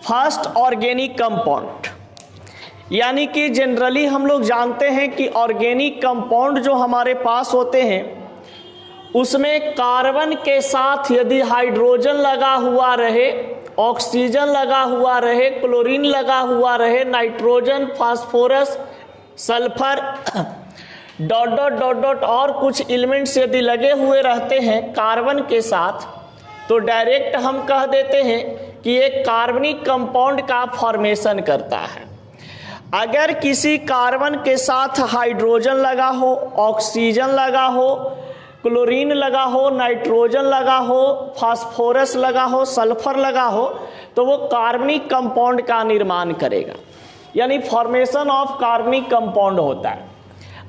First organic compound, यानी कि generally हम लोग जानते हैं कि ऑर्गेनिक कंपाउंड जो हमारे पास होते हैं उसमें कार्बन के साथ यदि हाइड्रोजन लगा हुआ रहे, ऑक्सीजन लगा हुआ रहे, क्लोरीन लगा हुआ रहे, nitrogen, phosphorus, sulphur dot dot dot dot और कुछ एलिमेंट्स यदि लगे हुए रहते हैं कार्बन के साथ, तो डायरेक्ट हम कह देते हैं कि एक कार्बनिक कंपाउंड का फॉर्मेशन करता है। अगर किसी कार्बन के साथ हाइड्रोजन लगा हो, ऑक्सीजन लगा हो, क्लोरीन लगा हो, नाइट्रोजन लगा हो, फास्फोरस लगा हो, सल्फर लगा हो, तो वो कार्बनिक कंपाउंड का निर्माण करेगा, यानी फॉर्मेशन ऑफ कार्बनिक कंपाउंड होता है।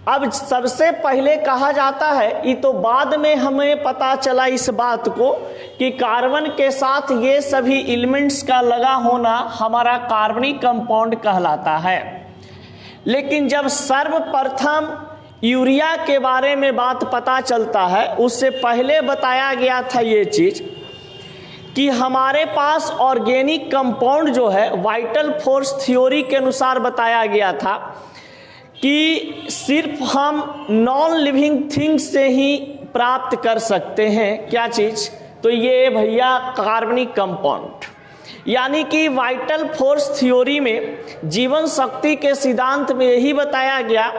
अब सबसे पहले कहा जाता है, ये तो बाद में हमें पता चला इस बात को कि कार्बन के साथ ये सभी एलिमेंट्स का लगा होना हमारा कार्बनिक कंपाउंड कहलाता है। लेकिन जब सर्वप्रथम यूरिया के बारे में बात पता चलता है, उससे पहले बताया गया था ये चीज कि हमारे पास ऑर्गेनिक कंपाउंड जो है वाइटल फोर्स थ्योरी के अनुसार बताया गया था कि सिर्फ हम नॉन लिविंग थिंग्स से ही प्राप्त कर सकते हैं। क्या चीज? तो ये भैया कार्बनिक कंपाउंड, यानी कि वाइटल फोर्स थ्योरी में जीवन शक्ति के सिद्धांत में यही बताया गया।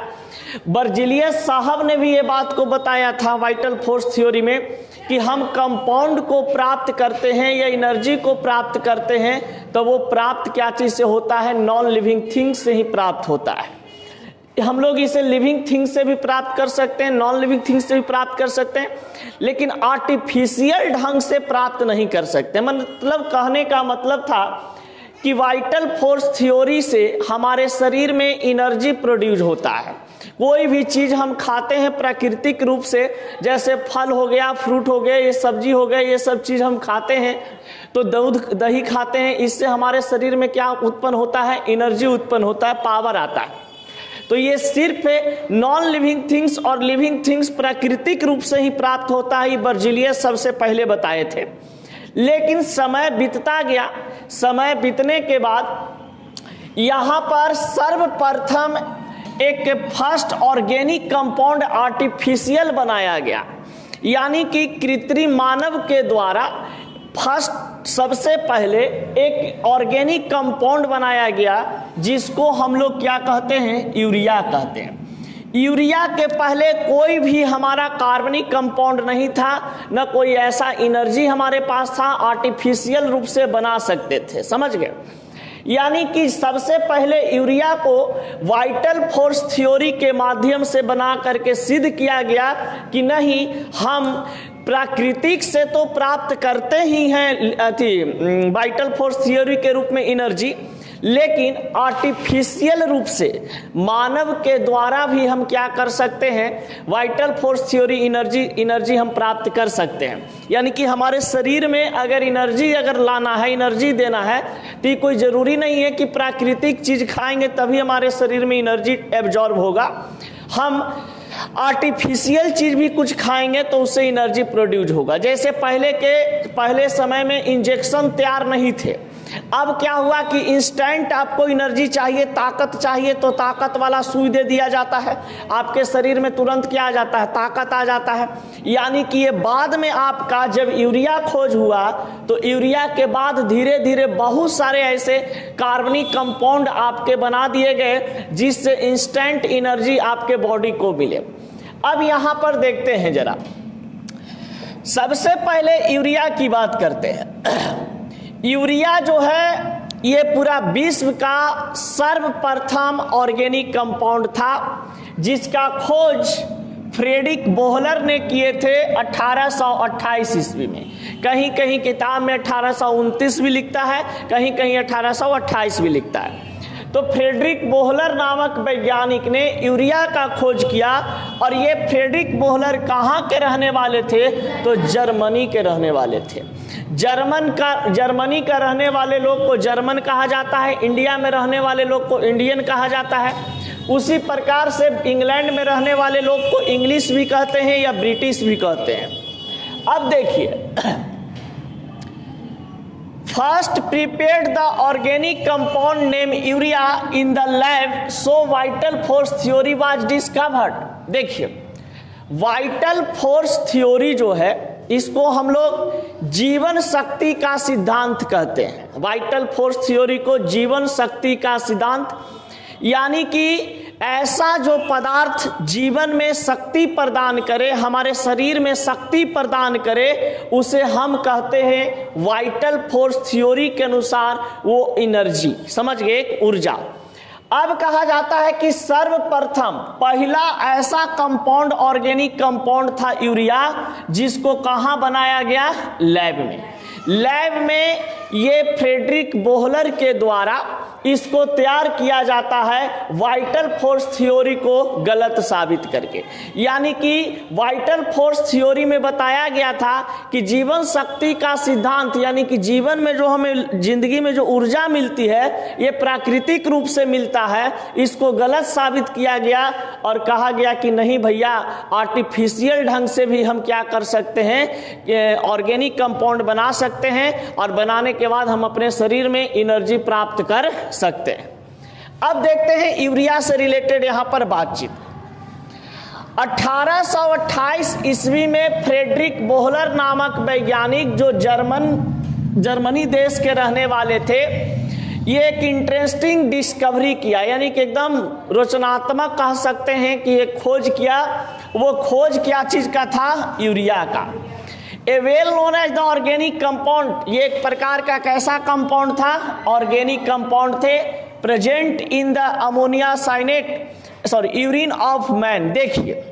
बर्जिलियस साहब ने भी ये बात को बताया था वाइटल फोर्स थ्योरी में कि हम कंपाउंड को प्राप्त करते हैं या एनर्जी को प्राप्त करते हैं तो वो प्राप्त क्या चीज से होता है? नॉन लिविंग थिंग्स से ही प्राप्त होता है। हम लोग इसे लिविंग थिंग्स से भी प्राप्त कर सकते हैं, नॉन लिविंग थिंग्स से भी प्राप्त कर सकते हैं, लेकिन आर्टिफिशियल ढंग से प्राप्त नहीं कर सकते। मतलब कहने का मतलब था कि वाइटल फोर्स थ्योरी से हमारे शरीर में एनर्जी प्रोड्यूस होता है। कोई भी चीज हम खाते हैं प्राकृतिक रूप से, जैसे फल हो गया, फ्रूट हो गया, ये सब्जी हो गया, ये सब चीज हम खाते हैं, तो दूध दही खाते हैं, इससे हमारे शरीर में क्या उत्पन्न होता है? एनर्जी उत्पन्न होता है, पावर आता है। तो ये सिर्फ नॉन लिविंग थिंग्स और लिविंग थिंग्स प्राकृतिक रूप से ही प्राप्त होता है, ये बर्जिलियस सबसे पहले बताए थे। लेकिन समय बीतता गया, समय बीतने के बाद यहाँ पर सर्वप्रथम एक फर्स्ट ऑर्गेनिक कंपाउंड आर्टिफिशियल बनाया गया, यानी कि कृत्रिम मानव के द्वारा फर्स्ट सबसे पहले एक ऑर्गेनिक कंपाउंड बनाया गया जिसको हम लोग क्या कहते हैं? यूरिया कहते हैं। यूरिया के पहले कोई भी हमारा कार्बनिक कंपाउंड नहीं था, न कोई ऐसा एनर्जी हमारे पास था आर्टिफिशियल रूप से बना सकते थे। समझ गए? यानी कि सबसे पहले यूरिया को वाइटल फोर्स थ्योरी के माध्यम से बना करके सिद्ध किया गया कि नहीं, हम प्राकृतिक से तो प्राप्त करते ही हैं वाइटल फोर्स थ्योरी के रूप में एनर्जी, लेकिन आर्टिफिशियल रूप से मानव के द्वारा भी हम क्या कर सकते हैं? वाइटल फोर्स थ्योरी एनर्जी हम प्राप्त कर सकते हैं। यानी कि हमारे शरीर में अगर एनर्जी लाना है, एनर्जी देना है, तो ये कोई ज़रूरी नहीं है कि प्राकृतिक चीज़ खाएंगे तभी हमारे शरीर में एनर्जी एब्जॉर्ब होगा। हम आर्टिफिशियल चीज भी कुछ खाएंगे तो उससे एनर्जी प्रोड्यूस होगा। जैसे पहले समय में इंजेक्शन तैयार नहीं थे, अब क्या हुआ कि इंस्टेंट आपको एनर्जी चाहिए, ताकत चाहिए, तो ताकत वाला सुई दे दिया जाता है, आपके शरीर में तुरंत क्या आ जाता है? ताकत आ जाता है। यानी कि ये बाद में आपका जब यूरिया खोज हुआ तो यूरिया के बाद धीरे धीरे बहुत सारे ऐसे कार्बनिक कंपाउंड आपके बना दिए गए जिससे इंस्टेंट एनर्जी आपके बॉडी को मिले। अब यहाँ पर देखते हैं जरा, सबसे पहले यूरिया की बात करते हैं। यूरिया जो है ये पूरा विश्व का सर्वप्रथम ऑर्गेनिक कंपाउंड था जिसका खोज फ्रेडरिक बोहलर ने किए थे 1828 ईस्वी में। कहीं कहीं किताब में 1829 भी लिखता है, कहीं कहीं 1828 भी लिखता है। तो फ्रेडरिक बोहलर नामक वैज्ञानिक ने यूरिया का खोज किया, और ये फ्रेडरिक बोहलर कहाँ के रहने वाले थे? तो जर्मनी के रहने वाले थे। जर्मनी का रहने वाले लोग को जर्मन कहा जाता है, इंडिया में रहने वाले लोग को इंडियन कहा जाता है। उसी प्रकार से इंग्लैंड में रहने वाले लोग को इंग्लिश भी कहते हैं या ब्रिटिश भी कहते हैं। अब देखिए, first prepared the organic compound name urea in the lab, so vital force theory was discovered. देखिए, वाइटल फोर्स थ्योरी जो है इसको हम लोग जीवन शक्ति का सिद्धांत कहते हैं। वाइटल फोर्स थ्योरी को जीवन शक्ति का सिद्धांत, यानी कि ऐसा जो पदार्थ जीवन में शक्ति प्रदान करे, हमारे शरीर में शक्ति प्रदान करे, उसे हम कहते हैं वाइटल फोर्स थ्योरी के अनुसार वो एनर्जी, समझ गए, एक ऊर्जा। अब कहा जाता है कि सर्वप्रथम पहला ऐसा कंपाउंड, ऑर्गेनिक कंपाउंड था यूरिया, जिसको कहाँ बनाया गया? लैब में। लैब में ये फ्रेडरिक बोहलर के द्वारा इसको तैयार किया जाता है वाइटल फोर्स थ्योरी को गलत साबित करके। यानी कि वाइटल फोर्स थ्योरी में बताया गया था कि जीवन शक्ति का सिद्धांत, यानी कि जीवन में जो हमें जिंदगी में जो ऊर्जा मिलती है ये प्राकृतिक रूप से मिलता है, इसको गलत साबित किया गया और कहा गया कि नहीं भैया, आर्टिफिशियल ढंग से भी हम क्या कर सकते हैं, ऑर्गेनिक कंपाउंड बना सकते हैं और बनाने के बाद हम अपने शरीर में एनर्जी प्राप्त कर सकते हैं। अब देखते हैं यूरिया से रिलेटेड यहां पर बातचीत। 1828 ईस्वी में फ्रेडरिक बोहलर नामक वैज्ञानिक जो जर्मनी देश के रहने वाले थे, ये एक इंटरेस्टिंग डिस्कवरी किया, यानी कि एकदम रचनात्मक कह सकते हैं कि एक खोज किया। वो खोज क्या चीज का था? यूरिया का। A well known as the organic compound, ये एक प्रकार का कैसा कंपाउंड था? ऑर्गेनिक कंपाउंड थे, present in the ammonia cyanate urine of man. देखिए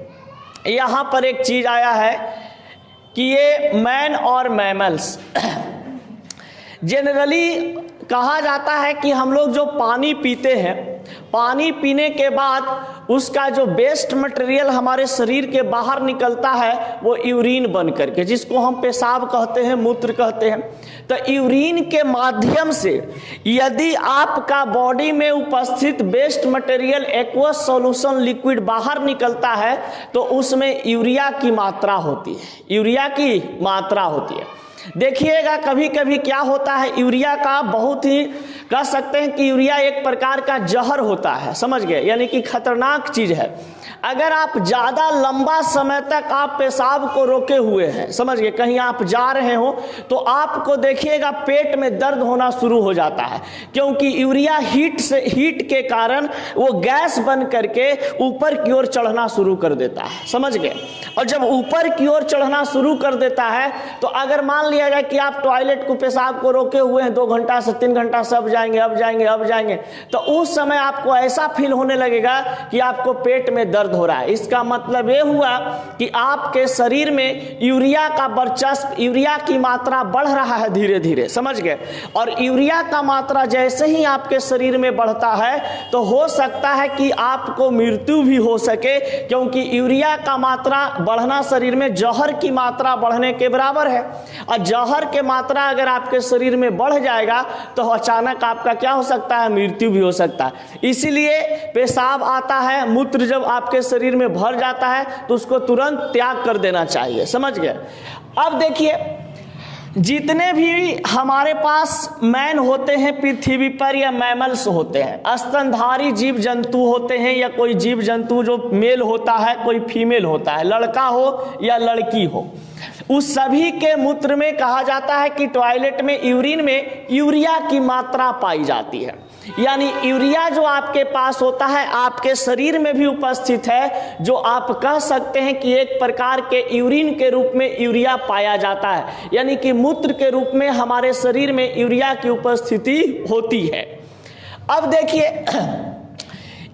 यहां पर एक चीज आया है कि ये मैन और मैमल्स, जनरली कहा जाता है कि हम लोग जो पानी पीते हैं, पानी पीने के बाद उसका जो वेस्ट मटेरियल हमारे शरीर के बाहर निकलता है वो यूरिन बन करके, जिसको हम पेशाब कहते हैं, मूत्र कहते हैं। तो यूरिन के माध्यम से यदि आपका बॉडी में उपस्थित waste material aqueous solution liquid बाहर निकलता है तो उसमें यूरिया की मात्रा होती है, यूरिया की मात्रा होती है। देखिएगा कभी कभी क्या होता है, यूरिया का बहुत ही कह सकते हैं कि यूरिया एक प्रकार का जहर होता है, समझ गए, यानी कि खतरनाक चीज है। अगर आप ज्यादा लंबा समय तक आप पेशाब को रोके हुए हैं, समझ गए, कहीं आप जा रहे हो तो आपको देखिएगा पेट में दर्द होना शुरू हो जाता है, क्योंकि यूरिया हीट के कारण वो गैस बन करके ऊपर की ओर चढ़ना शुरू कर देता है, समझ गए। और जब ऊपर की ओर चढ़ना शुरू कर देता है तो अगर मान लिया जाए कि आप टॉयलेट को, पेशाब को रोके हुए हैं 2 घंटा से 3 घंटा से अब जाएंगे, तो उस समय आपको ऐसा फील होने लगेगा कि आपको पेट में दर्द हो रहा है। इसका मतलब ये हुआ कि आपके शरीर में यूरिया का वर्चस्व, यूरिया की मात्रा बढ़ रहा है धीरे धीरे, समझ गए। और यूरिया का मात्रा जैसे ही आपके शरीर में बढ़ता है तो हो सकता है कि आपको मृत्यु भी हो सके, क्योंकि यूरिया का मात्रा बढ़ना शरीर में जहर की मात्रा बढ़ने के बराबर है। और जहर के मात्रा अगर आपके शरीर में बढ़ जाएगा तो अचानक आपका क्या हो सकता है? मृत्यु भी हो सकता है। इसीलिए पेशाब आता है, मूत्र जब आपके शरीर में भर जाता है तो उसको तुरंत त्याग कर देना चाहिए, समझ गए। अब देखिए जितने भी हमारे पास मैन होते हैं पृथ्वी पर या मैमल्स होते हैं, स्तनधारी जीव जंतु होते हैं, या कोई जीव जंतु जो मेल होता है कोई फीमेल होता है, लड़का हो या लड़की हो, उस सभी के मूत्र में कहा जाता है कि टॉयलेट में, यूरिन में यूरिया की मात्रा पाई जाती है। यानी यूरिया जो आपके पास होता है आपके शरीर में भी उपस्थित है, जो आप कह सकते हैं कि एक प्रकार के यूरिन के रूप में यूरिया पाया जाता है, यानी कि मूत्र के रूप में हमारे शरीर में यूरिया की उपस्थिति होती है। अब देखिए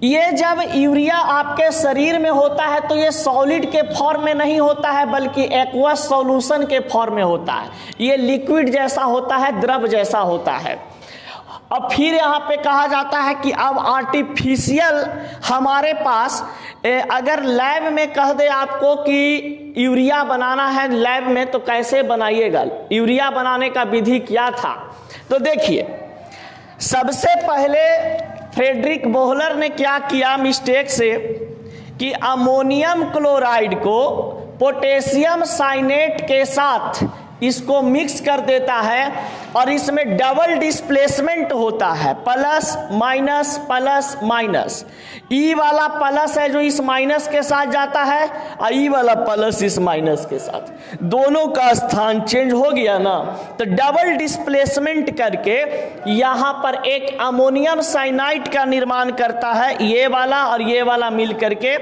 ये जब यूरिया आपके शरीर में होता है तो ये सॉलिड के फॉर्म में नहीं होता है, बल्कि एक्वस सॉल्यूशन के फॉर्म में होता है। ये लिक्विड जैसा होता है, द्रव जैसा होता है। अब फिर यहाँ पे कहा जाता है कि अब आर्टिफिशियल हमारे पास अगर लैब में कह दे आपको कि यूरिया बनाना है लैब में, तो कैसे बनाइएगा? यूरिया बनाने का विधि क्या था? तो देखिए सबसे पहले फ्रेडरिक बोहलर ने क्या किया मिस्टेक से कि अमोनियम क्लोराइड को पोटेशियम साइनेट के साथ इसको मिक्स कर देता है और इसमें डबल डिस्प्लेसमेंट होता है, प्लस माइनस प्लस माइनस। ई वाला प्लस है जो इस माइनस के साथ जाता है और ई वाला प्लस इस माइनस के साथ, दोनों का स्थान चेंज हो गया ना, तो डबल डिस्प्लेसमेंट करके यहां पर एक अमोनियम साइनाइड का निर्माण करता है, ये वाला और ये वाला मिल करके,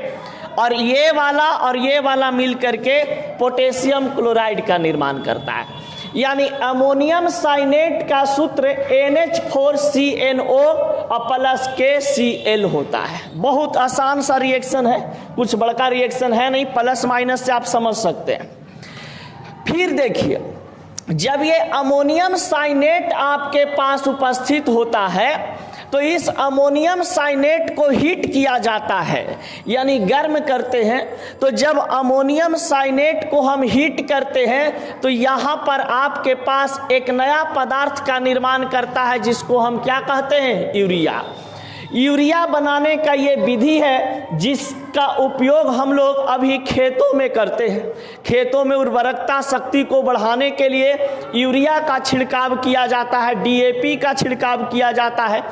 और ये वाला और ये वाला मिल करके पोटेशियम क्लोराइड का निर्माण करता है। यानी अमोनियम साइनेट का सूत्र NH4CNO और प्लस KCl होता है। बहुत आसान सा रिएक्शन है, कुछ बड़का रिएक्शन है नहीं, प्लस माइनस से आप समझ सकते हैं। फिर देखिए, जब ये अमोनियम साइनेट आपके पास उपस्थित होता है तो इस अमोनियम साइनेट को हीट किया जाता है, यानी गर्म करते हैं। तो जब अमोनियम साइनेट को हम हीट करते हैं तो यहाँ पर आपके पास एक नया पदार्थ का निर्माण करता है जिसको हम क्या कहते हैं, यूरिया। यूरिया बनाने का ये विधि है जिसका उपयोग हम लोग अभी खेतों में करते हैं। खेतों में उर्वरकता शक्ति को बढ़ाने के लिए यूरिया का छिड़काव किया जाता है, DAP का छिड़काव किया जाता है।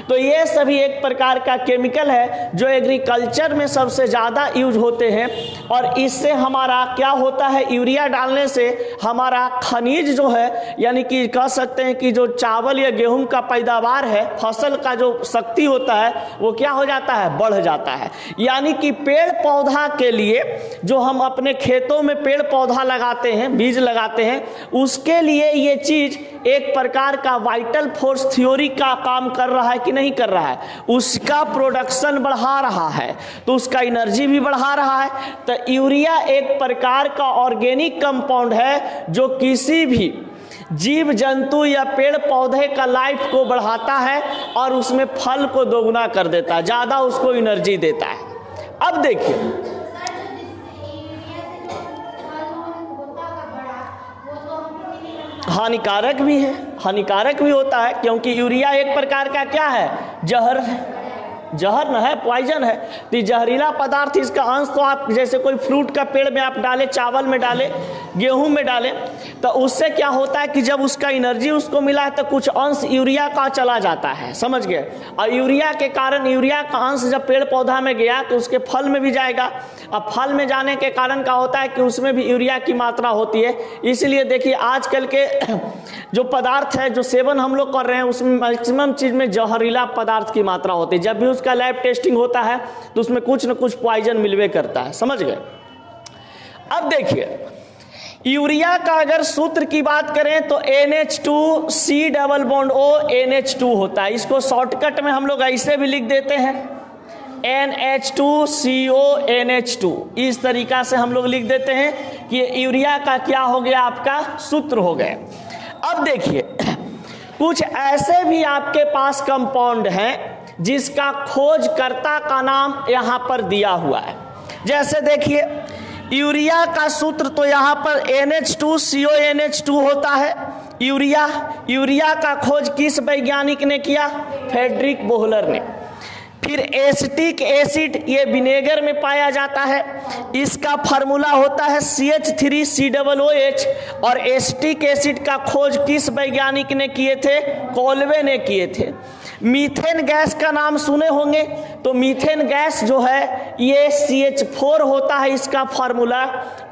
तो ये सभी एक प्रकार का केमिकल है जो एग्रीकल्चर में सबसे ज़्यादा यूज होते हैं। और इससे हमारा क्या होता है, यूरिया डालने से हमारा खनिज जो है, यानी कि कह सकते हैं कि जो चावल या गेहूं का पैदावार है, फसल का जो शक्ति होता है वो क्या हो जाता है, बढ़ जाता है। यानी कि पेड़ पौधा के लिए जो हम अपने खेतों में पेड़ पौधा लगाते हैं, बीज लगाते हैं, उसके लिए ये चीज एक प्रकार का वाइटल फोर्स थ्योरी का काम कर रहा है कि नहीं कर रहा है, उसका प्रोडक्शन बढ़ा रहा है, तो उसका एनर्जी भी बढ़ा रहा है। तो यूरिया एक प्रकार का ऑर्गेनिक कंपाउंड है जो किसी भी जीव जंतु या पेड़ पौधे का लाइफ को बढ़ाता है और उसमें फल को दोगुना कर देता है, ज़्यादा उसको एनर्जी देता है। अब देखिए, हानिकारक भी है, हानिकारक भी होता है क्योंकि यूरिया एक प्रकार का क्या है, जहर है, जहर न है, पॉइजन है। तो जहरीला पदार्थ, इसका अंश तो आप जैसे कोई फ्रूट का पेड़ में आप डालें, चावल में डालें, गेहूं में डालें, तो उससे क्या होता है कि जब उसका एनर्जी उसको मिला है तो कुछ अंश यूरिया का चला जाता है, समझ गए। और यूरिया के कारण, यूरिया का अंश जब पेड़ पौधा में गया तो उसके फल में भी जाएगा, अब फल में जाने के कारण क्या होता है कि उसमें भी यूरिया की मात्रा होती है। इसलिए देखिए आजकल के जो पदार्थ है, जो सेवन हम लोग कर रहे हैं, उसमें मैक्सिमम चीज में जहरीला पदार्थ की मात्रा होती है। जब भी का लैब टेस्टिंग होता है तो उसमें कुछ न कुछ पॉइजन मिलवे करता है, समझ गए। अब देखिए, यूरिया का अगर सूत्र की बात करें तो NH2C double bond O NH2 होता है। इसको शॉर्टकट में हम लोग ऐसे भी लिख देते हैं, NH2CO NH2, इस तरीका से हम लोग लिख देते हैं कि यूरिया का क्या हो गया, आपका सूत्र हो गया। अब देखिए, कुछ ऐसे भी आपके पास कंपाउंड हैं जिसका खोजकर्ता का नाम यहां पर दिया हुआ है। जैसे देखिए, यूरिया का सूत्र तो यहां पर NH2CO NH2 होता है। यूरिया का खोज किस वैज्ञानिक ने किया, फ्रेडरिक बोहलर ने। फिर एसिटिक एसिड, ये विनेगर में पाया जाता है, इसका फार्मूला होता है CH3COOH। और एसिटिक एसिड का खोज किस वैज्ञानिक ने किए थे, कोल्वे ने किए थे। मीथेन गैस का नाम सुने होंगे, तो मीथेन गैस जो है ये CH4 होता है इसका फार्मूला।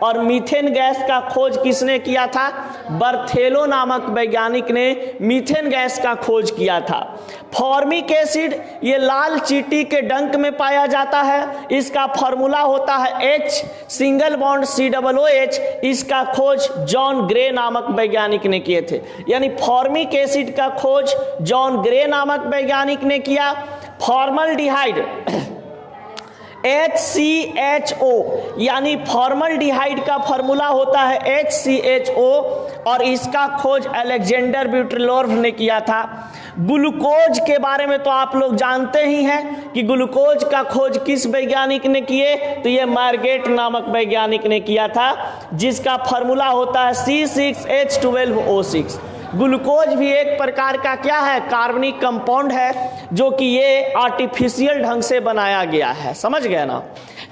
और मीथेन गैस का खोज किसने किया था, बर्थेलो नामक वैज्ञानिक ने मीथेन गैस का खोज किया था। फॉर्मिक एसिड, ये लाल चींटी के डंक में पाया जाता है, इसका फार्मूला होता है H सिंगल बॉन्ड COOH। इसका खोज जॉन ग्रे नामक वैज्ञानिक ने किए थे। यानी फॉर्मिक एसिड का खोज जॉन ग्रे नामक वैज्ञानिक ने किया। फॉर्मल्डिहाइड HCHO, यानी फॉर्मल्डिहाइड का फार्मूला होता है HCHO, और इसका खोज अलेक्जेंडर ब्यूटेलोव ने किया था। ग्लूकोज के बारे में तो आप लोग जानते ही हैं कि ग्लूकोज का खोज किस वैज्ञानिक ने किए, तो ये मार्गेट नामक वैज्ञानिक ने किया था, जिसका फार्मूला होता है C6H12O6। ग्लूकोज भी एक प्रकार का क्या है, कार्बनिक कंपाउंड है, जो कि ये आर्टिफिशियल ढंग से बनाया गया है, समझ गए ना।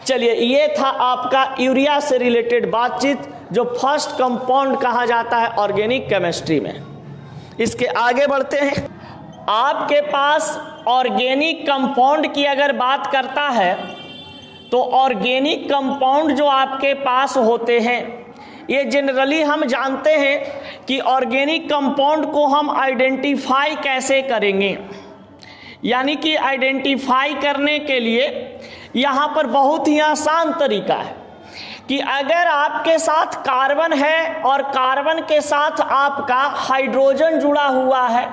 चलिए, ये था आपका यूरिया से रिलेटेड बातचीत। जो फर्स्ट कंपाउंड कहा जाता है ऑर्गेनिक केमिस्ट्री में। इसके आगे बढ़ते हैं। आपके पास ऑर्गेनिक कंपाउंड की अगर बात करता है तो ऑर्गेनिक कंपाउंड जो आपके पास होते हैं, ये जनरली हम जानते हैं कि ऑर्गेनिक कंपाउंड को हम आइडेंटिफाई कैसे करेंगे। यानी कि आइडेंटिफाई करने के लिए यहाँ पर बहुत ही आसान तरीका है कि अगर आपके साथ कार्बन है और कार्बन के साथ आपका हाइड्रोजन जुड़ा हुआ है,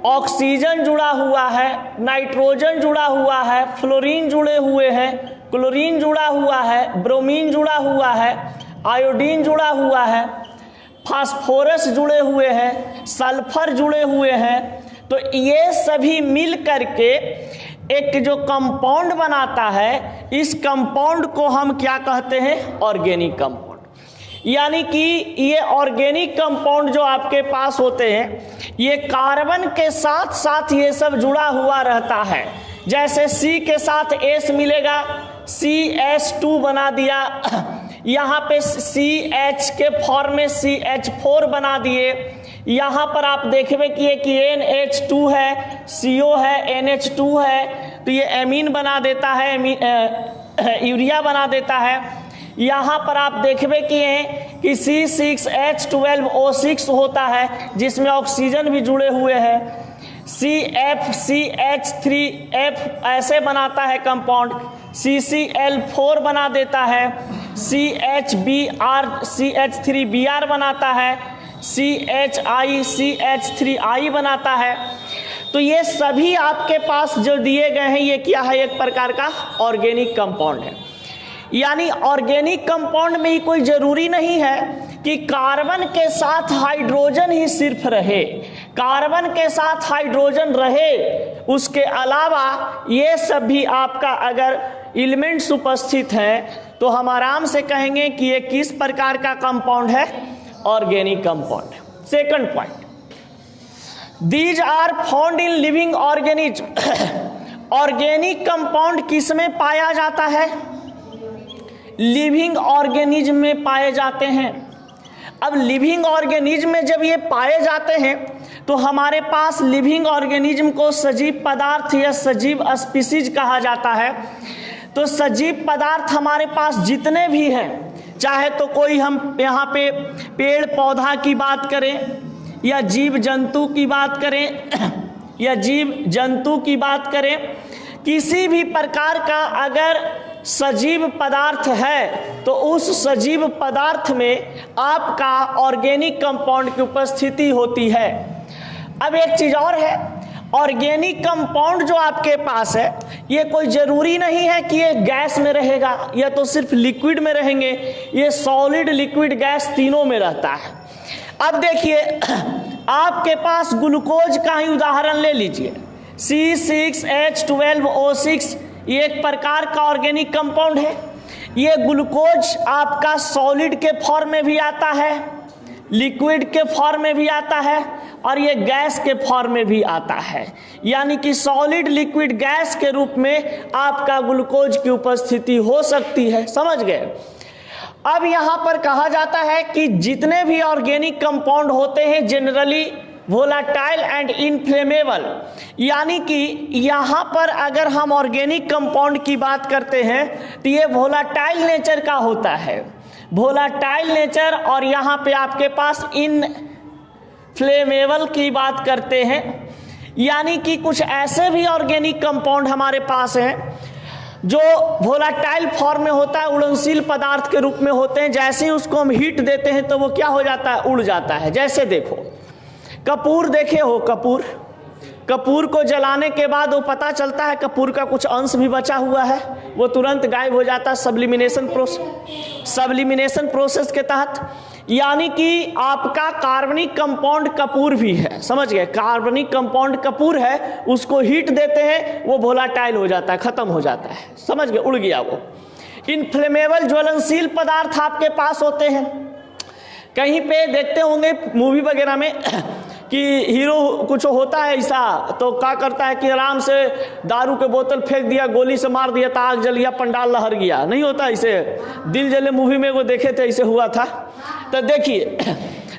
ऑक्सीजन जुड़ा हुआ है, नाइट्रोजन जुड़ा हुआ है, फ्लोरीन जुड़े हुए हैं, क्लोरीन जुड़ा हुआ है, ब्रोमीन जुड़ा हुआ है, आयोडीन जुड़ा हुआ है, फास्फोरस जुड़े हुए हैं, सल्फर जुड़े हुए हैं, तो ये सभी मिल करके एक जो कंपाउंड बनाता है, इस कंपाउंड को हम क्या कहते हैं? Organic compound. यानी कि ये ऑर्गेनिक कंपाउंड जो आपके पास होते हैं, ये कार्बन के साथ साथ ये सब जुड़ा हुआ रहता है। जैसे C के साथ S मिलेगा, CH2 बना दिया, यहाँ पे CH के फॉर्म में CH4 बना दिए। यहाँ पर आप देखेंगे कि एक NH2 है, CO है, NH2 है, तो ये एमीन बना देता है, यूरिया बना देता है। यहाँ पर आप देखेंगे कि C6H12O6 होता है, जिसमें ऑक्सीजन भी जुड़े हुए हैं। CFCH3F ऐसे बनाता है कंपाउंड, CCl4 बना देता है, CH3Br बनाता है, CHI बनाता है। तो ये सभी आपके पास जो दिए गए हैं, ये क्या है? एक प्रकार का ऑर्गेनिक कंपाउंड है। यानी ऑर्गेनिक कंपाउंड में ही कोई जरूरी नहीं है कि कार्बन के साथ हाइड्रोजन ही सिर्फ रहे, कार्बन के साथ हाइड्रोजन रहे, उसके अलावा ये सब भी आपका अगर एलिमेंट्स उपस्थित हैं तो हम आराम से कहेंगे कि ये किस प्रकार का कंपाउंड है? Organic compound. Second point, these are found in living organism. Organic compound किस में पाया जाता है? लिविंग ऑर्गेनिज्म में पाए जाते हैं। अब लिविंग ऑर्गेनिज्म में जब ये पाए जाते हैं तो हमारे पास लिविंग ऑर्गेनिज्म को सजीव पदार्थ या सजीव स्पीसीज कहा जाता है। तो सजीव पदार्थ हमारे पास जितने भी हैं, चाहे तो कोई हम यहाँ पे पेड़ पौधा की बात करें या जीव जंतु की बात करें किसी भी प्रकार का अगर सजीव पदार्थ है तो उस सजीव पदार्थ में आपका ऑर्गेनिक कंपाउंड की उपस्थिति होती है। अब एक चीज और है, ऑर्गेनिक कंपाउंड जो आपके पास है, ये कोई जरूरी नहीं है कि ये गैस में रहेगा या तो सिर्फ लिक्विड में रहेंगे, ये सॉलिड, लिक्विड, गैस तीनों में रहता है। अब देखिए, आपके पास ग्लूकोज का ही उदाहरण ले लीजिए, C6H12O6 ये एक प्रकार का ऑर्गेनिक कंपाउंड है। ये ग्लूकोज आपका सॉलिड के फॉर्म में भी आता है, लिक्विड के फॉर्म में भी आता है और ये गैस के फॉर्म में भी आता है। यानी कि सॉलिड, लिक्विड, गैस के रूप में आपका ग्लूकोज की उपस्थिति हो सकती है। समझ गए? अब यहाँ पर कहा जाता है कि जितने भी ऑर्गेनिक कंपाउंड होते हैं जनरली वोलाटाइल एंड इनफ्लेमेबल। यानी कि यहाँ पर अगर हम ऑर्गेनिक कंपाउंड की बात करते हैं तो ये वोलाटाइल नेचर का होता है, वोलाटाइल नेचर। और यहाँ पे आपके पास इनफ्लेमेबल की बात करते हैं, यानी कि कुछ ऐसे भी ऑर्गेनिक कंपाउंड हमारे पास हैं जो वोलाटाइल फॉर्म में होता है, उड़नशील पदार्थ के रूप में होते हैं। जैसे ही उसको हम हीट देते हैं तो वो क्या हो जाता है? उड़ जाता है। जैसे देखो, कपूर देखे हो, कपूर को जलाने के बाद वो पता चलता है कपूर का कुछ अंश भी बचा हुआ है, वो तुरंत गायब हो जाता है सब्लिमिनेशन प्रोसेस के तहत। यानी कि आपका कार्बनिक कंपाउंड कपूर भी है। समझ गए? कार्बनिक कंपाउंड कपूर है, उसको हीट देते हैं, वो वोलाटाइल हो जाता है, खत्म हो जाता है। समझ गए? उड़ गया वो। इनफ्लेमेबल ज्वलनशील पदार्थ आपके पास होते हैं। कहीं पे देखते होंगे मूवी वगैरह में कि हीरो कुछ होता है ऐसा तो क्या करता है कि आराम से दारू के बोतल फेंक दिया, गोली से मार दिया तो आग जल गया, पंडाल लहर गया। नहीं होता ऐसे। दिल जले मूवी में वो देखे थे, ऐसे हुआ था। तो देखिए,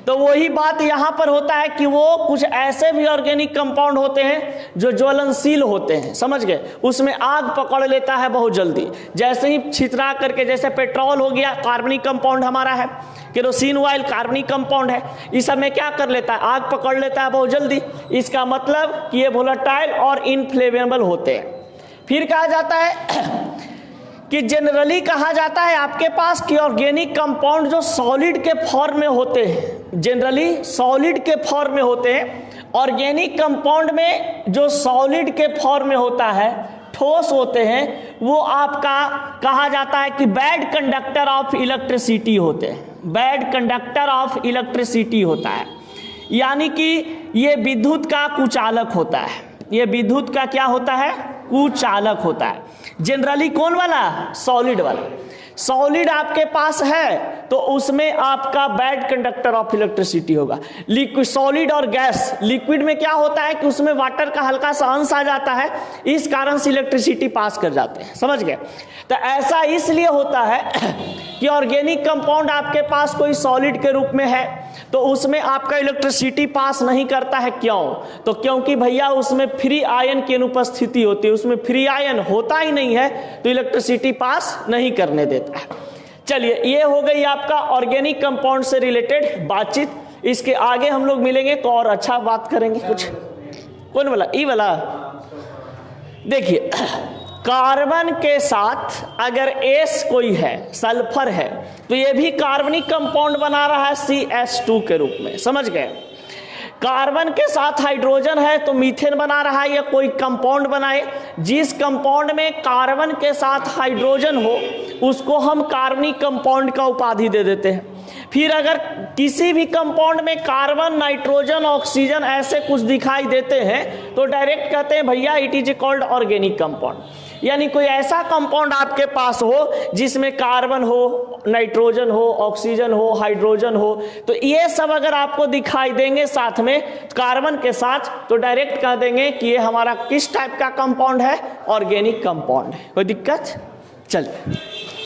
तो वही बात यहाँ पर होता है कि वो कुछ ऐसे भी ऑर्गेनिक कंपाउंड होते हैं जो ज्वलनशील होते हैं, समझ गए। उसमें आग पकड़ लेता है बहुत जल्दी, जैसे ही छितरा करके, जैसे पेट्रोल हो गया कार्बनिक कंपाउंड हमारा है, केरोसिन ऑयल कार्बनिक कंपाउंड है, इस सब में क्या कर लेता है, आग पकड़ लेता है बहुत जल्दी। इसका मतलब कि ये वोलेटाइल और इनफ्लेमेबल होते हैं। फिर कहा जाता है कि जनरली कहा जाता है आपके पास कि ऑर्गेनिक कंपाउंड जो सॉलिड के फॉर्म में होते हैं, जनरली सॉलिड के फॉर्म में होते हैं। ऑर्गेनिक कंपाउंड में जो सॉलिड के फॉर्म में होता है, ठोस होते हैं, वो आपका कहा जाता है कि बैड कंडक्टर ऑफ इलेक्ट्रिसिटी होते हैं। बैड कंडक्टर ऑफ इलेक्ट्रिसिटी होता है, यानी कि ये विद्युत का कुचालक होता है। ये विद्युत का क्या होता है, कुचालक होता है। जनरली कौन वाला, सॉलिड वाला। सॉलिड आपके पास है तो उसमें आपका बैड कंडक्टर ऑफ इलेक्ट्रिसिटी होगा। लिक्विड, सॉलिड और गैस, लिक्विड में क्या होता है कि उसमें वाटर का हल्का सा अंश आ जाता है, इस कारण से इलेक्ट्रिसिटी पास कर जाते हैं, समझ गए। तो ऐसा इसलिए होता है कि ऑर्गेनिक कंपाउंड आपके पास कोई सॉलिड के रूप में है तो उसमें आपका इलेक्ट्रिसिटी पास नहीं करता है। क्यों? तो क्योंकि भैया उसमें फ्री आयन की अनुपस्थिति होती है, उसमें फ्री आयन होता ही नहीं है तो इलेक्ट्रिसिटी पास नहीं करने देता है। चलिए, ये हो गई आपका ऑर्गेनिक कंपाउंड से रिलेटेड बातचीत। इसके आगे हम लोग मिलेंगे तो और अच्छा बात करेंगे। कुछ कौन वाला, ई वाला। देखिए, कार्बन के साथ अगर एस कोई है, सल्फर है, तो ये भी कार्बनिक कंपाउंड बना रहा है CH2 के रूप में, समझ गए। कार्बन के साथ हाइड्रोजन है तो मीथेन बना रहा है, या कोई कंपाउंड बनाए। जिस कंपाउंड में कार्बन के साथ हाइड्रोजन हो उसको हम कार्बनिक कंपाउंड का उपाधि दे देते हैं। फिर अगर किसी भी कंपाउंड में कार्बन, नाइट्रोजन, ऑक्सीजन ऐसे कुछ दिखाई देते हैं तो डायरेक्ट कहते हैं भैया it is called organic compound. यानी कोई ऐसा कंपाउंड आपके पास हो जिसमें कार्बन हो, नाइट्रोजन हो, ऑक्सीजन हो, हाइड्रोजन हो, तो ये सब अगर आपको दिखाई देंगे साथ में कार्बन के साथ, तो डायरेक्ट कह देंगे कि ये हमारा किस टाइप का कंपाउंड है, ऑर्गेनिक कंपाउंड है। कोई दिक्कत? चलिए।